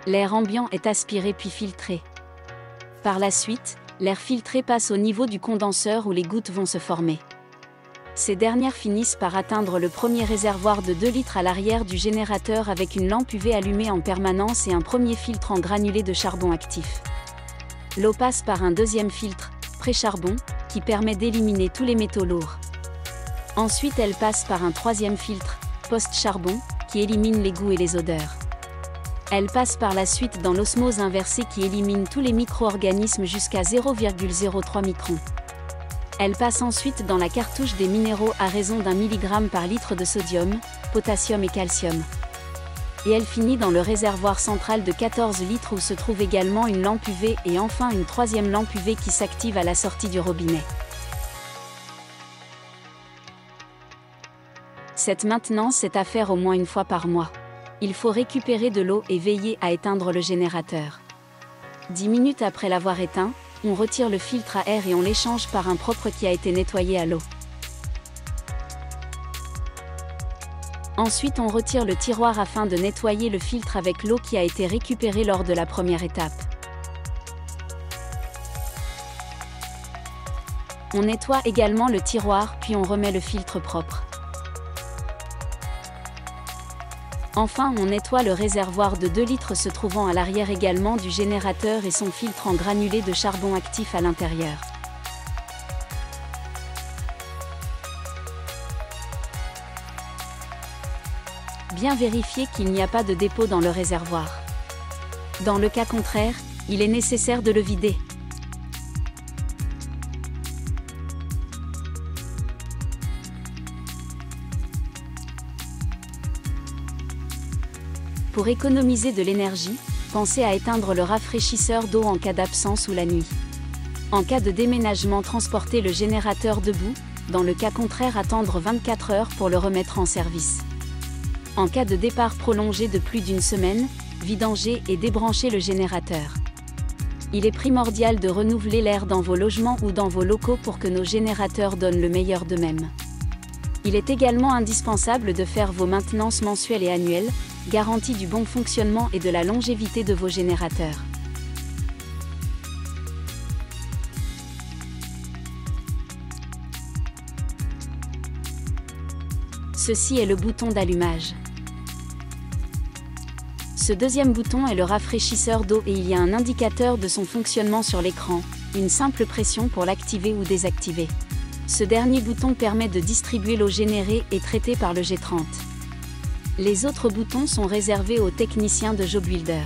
L'air ambiant est aspiré puis filtré. Par la suite, l'air filtré passe au niveau du condenseur où les gouttes vont se former. Ces dernières finissent par atteindre le premier réservoir de 2 litres à l'arrière du générateur avec une lampe UV allumée en permanence et un premier filtre en granulés de charbon actif. L'eau passe par un deuxième filtre, pré-charbon, qui permet d'éliminer tous les métaux lourds. Ensuite elle passe par un troisième filtre, post-charbon, qui élimine les goûts et les odeurs. Elle passe par la suite dans l'osmose inversée qui élimine tous les micro-organismes jusqu'à 0,03 microns. Elle passe ensuite dans la cartouche des minéraux à raison d'1 mg par litre de sodium, potassium et calcium. Et elle finit dans le réservoir central de 14 litres où se trouve également une lampe UV et enfin une troisième lampe UV qui s'active à la sortie du robinet. Cette maintenance est à faire au moins une fois par mois. Il faut récupérer de l'eau et veiller à éteindre le générateur. 10 minutes après l'avoir éteint, on retire le filtre à air et on l'échange par un propre qui a été nettoyé à l'eau. Ensuite on retire le tiroir afin de nettoyer le filtre avec l'eau qui a été récupérée lors de la première étape. On nettoie également le tiroir puis on remet le filtre propre. Enfin on nettoie le réservoir de 2 litres se trouvant à l'arrière également du générateur et son filtre en granulés de charbon actif à l'intérieur. Bien vérifier qu'il n'y a pas de dépôt dans le réservoir. Dans le cas contraire, il est nécessaire de le vider. Pour économiser de l'énergie, pensez à éteindre le rafraîchisseur d'eau en cas d'absence ou la nuit. En cas de déménagement, transportez le générateur debout, dans le cas contraire attendre 24 heures pour le remettre en service. En cas de départ prolongé de plus d'une semaine, vidangez et débranchez le générateur. Il est primordial de renouveler l'air dans vos logements ou dans vos locaux pour que nos générateurs donnent le meilleur d'eux-mêmes. Il est également indispensable de faire vos maintenances mensuelles et annuelles, garantie du bon fonctionnement et de la longévité de vos générateurs. Ceci est le bouton d'allumage. Ce deuxième bouton est le rafraîchisseur d'eau et il y a un indicateur de son fonctionnement sur l'écran, une simple pression pour l'activer ou désactiver. Ce dernier bouton permet de distribuer l'eau générée et traitée par le G30. Les autres boutons sont réservés aux techniciens de Jobuilder.